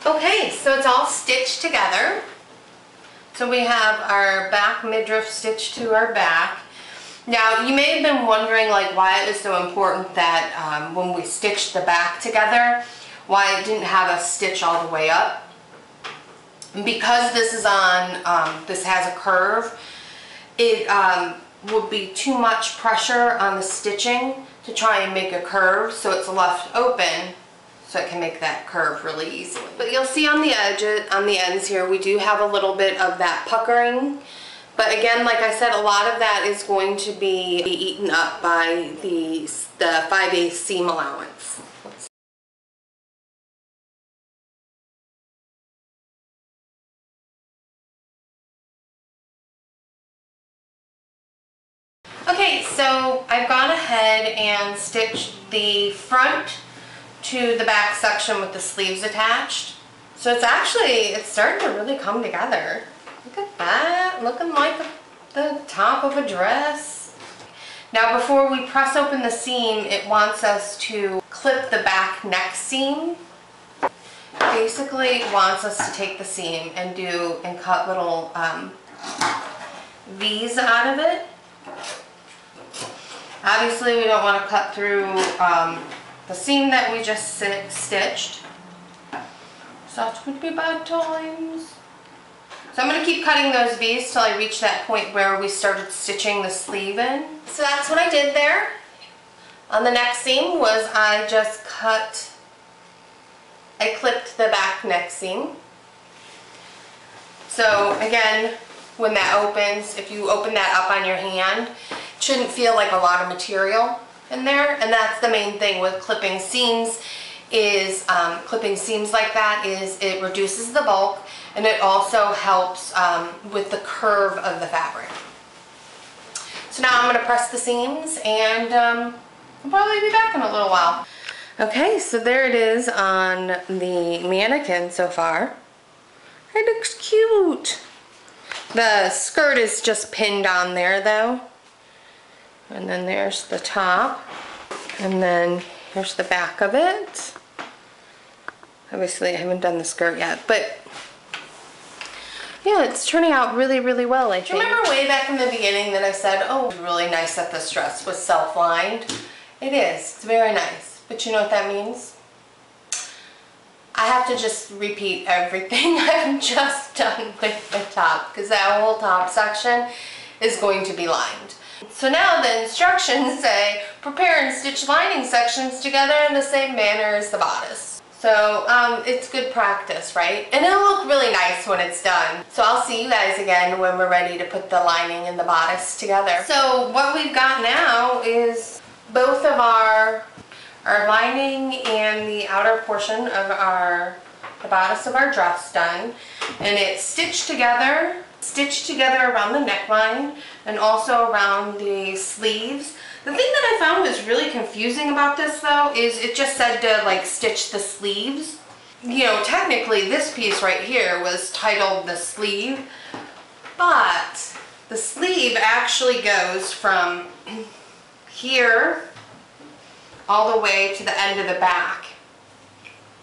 Okay, so it's all stitched together. So we have our back midriff stitched to our back. Now you may have been wondering like why it was so important that when we stitched the back together, why it didn't have a stitch all the way up. Because this is on, this has a curve, it would be too much pressure on the stitching to try and make a curve, so it's left open so it can make that curve really easily. But you'll see on the edges, on the ends here, we do have a little bit of that puckering. But again, like I said, a lot of that is going to be eaten up by the 5/8 seam allowance. Okay, so I've gone ahead and stitched the front to the back section with the sleeves attached. So it's starting to really come together. Look at that, looking like the top of a dress. Now before we press open the seam, it wants us to clip the back neck seam. Basically it wants us to take the seam and cut little V's out of it. Obviously we don't want to cut through the seam that we just stitched. Such would be bad times. So I'm going to keep cutting those V's till I reach that point where we started stitching the sleeve in. So that's what I did there. On the neck seam was I clipped the back neck seam. So again, when that opens, if you open that up on your hand, it shouldn't feel like a lot of material in there, and that's the main thing with clipping seams is clipping seams like that is it reduces the bulk and it also helps with the curve of the fabric. So now I'm going to press the seams and I'll probably be back in a little while. Okay, so there it is on the mannequin so far. It looks cute. The skirt is just pinned on there though. And then there's the top. And then here's the back of it. Obviously I haven't done the skirt yet, but yeah, it's turning out really, really well, I think. Remember way back in the beginning that I said, oh, it's really nice that this dress was self-lined? It is. It's very nice. But you know what that means? I have to just repeat everything I've just done with the top, because that whole top section is going to be lined. So now the instructions say, prepare and stitch lining sections together in the same manner as the bodice. So it's good practice, right? And it'll look really nice when it's done. So I'll see you guys again when we're ready to put the lining and the bodice together. So what we've got now is both of our lining and the outer portion of the bodice of our dress done. And it's stitched together around the neckline and also around the sleeves. The thing that I found was really confusing about this though is it just said to like stitch the sleeves. You know, technically this piece right here was titled the sleeve, but the sleeve actually goes from here all the way to the end of the back.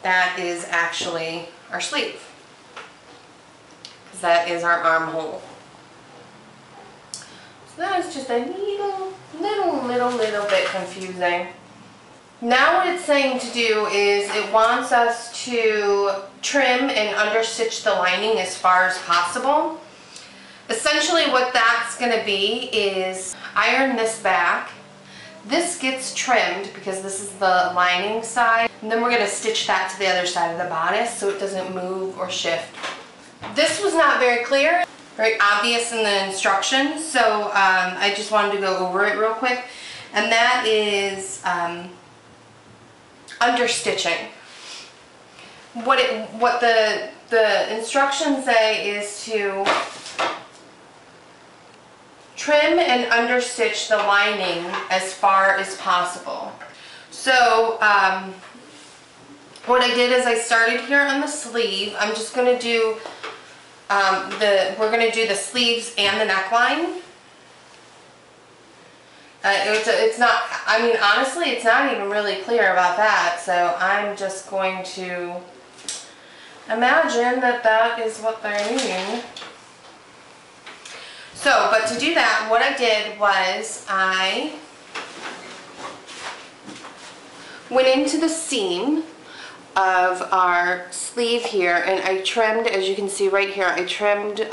That is actually our sleeve, because that is our armhole. So that is just a little bit confusing. Now what it's saying to do is it wants us to trim and understitch the lining as far as possible. Essentially what that's going to be is iron this back. This gets trimmed because this is the lining side, and then we're going to stitch that to the other side of the bodice so it doesn't move or shift. This was not very clear, very obvious in the instructions, so I just wanted to go over it real quick, and that is understitching. What the instructions say is to trim and understitch the lining as far as possible. So what I did is I started here on the sleeve. I'm just going to do we're going to do the sleeves and the neckline. It's not, I mean honestly it's not even really clear about that, so I'm just going to imagine that that is what they're needing. So, but to do that, what I did was I went into the seam of our sleeve here and I trimmed, as you can see right here, I trimmed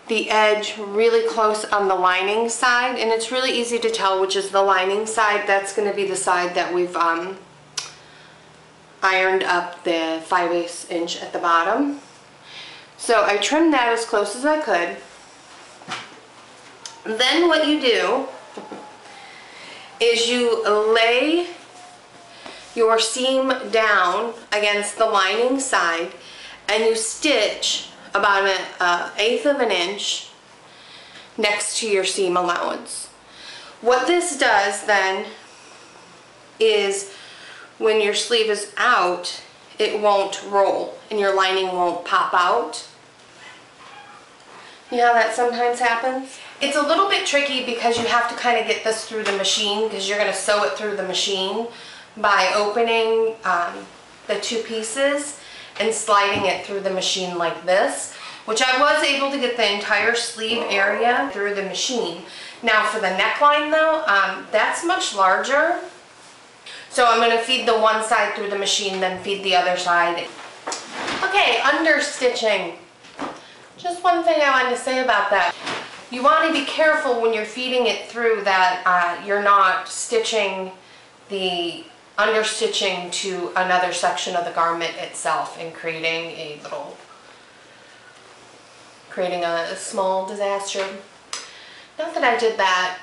the edge really close on the lining side, and it's really easy to tell which is the lining side. That's going to be the side that we've ironed up the 5/8 inch at the bottom. So I trimmed that as close as I could. Then what you do is you lay your seam down against the lining side and you stitch about an eighth of an inch next to your seam allowance. What this does then is when your sleeve is out, it won't roll and your lining won't pop out. You know how that sometimes happens? It's a little bit tricky because you have to kind of get this through the machine, because you're going to sew it through the machine by opening the two pieces and sliding it through the machine like this, which I was able to get the entire sleeve area through the machine. Now for the neckline though, that's much larger. So I'm going to feed the one side through the machine, then feed the other side. Okay, understitching. Just one thing I wanted to say about that. You want to be careful when you're feeding it through that you're not stitching the understitching to another section of the garment itself and creating a small disaster. Not that I did that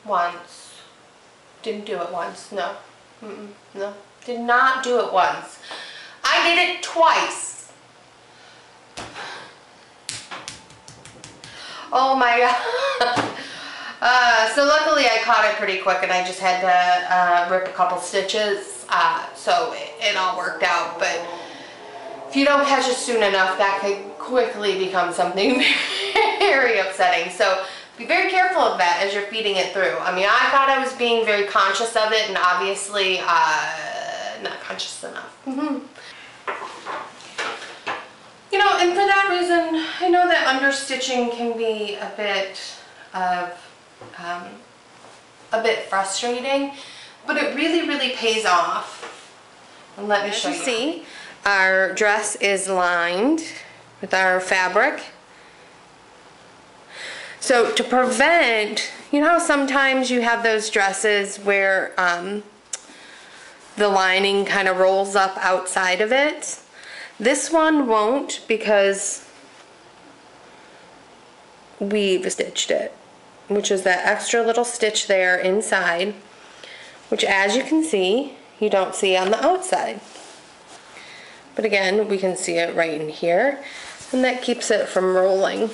once. Didn't do it once, no. No, did not do it once. I did it twice. Oh my god. So luckily I caught it pretty quick and I just had to rip a couple stitches, so it all worked out. But if you don't catch it soon enough, that could quickly become something very upsetting. So be very careful of that as you're feeding it through. I mean, I thought I was being very conscious of it, and obviously not conscious enough. You know, and for that reason, I know that understitching can be a bit frustrating, but it really pays off. And let me show you. As you see, our dress is lined with our fabric. So to prevent, you know how sometimes you have those dresses where the lining kind of rolls up outside of it? This one won't, because we've stitched it, which is that extra little stitch there inside, which, as you can see, you don't see on the outside. But again, we can see it right in here, and that keeps it from rolling.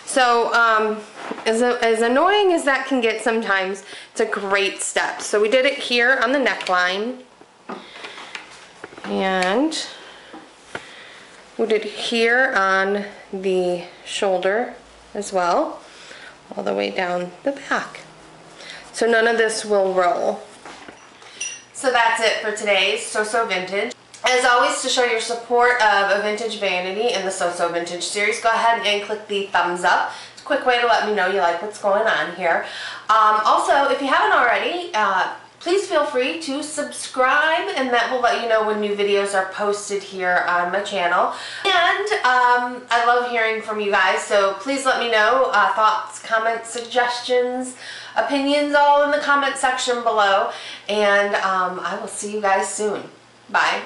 So as annoying as that can get sometimes, it's a great step. So we did it here on the neckline, and we did it here on the shoulder as well, all the way down the back. So none of this will roll. So that's it for today's So Vintage. As always, to show your support of A Vintage Vanity and the So Vintage series, go ahead and click the thumbs up. It's a quick way to let me know you like what's going on here. Also, if you haven't already, please feel free to subscribe, and that will let you know when new videos are posted here on my channel. And I love hearing from you guys, so please let me know thoughts, comments, suggestions, opinions, all in the comment section below. And I will see you guys soon. Bye.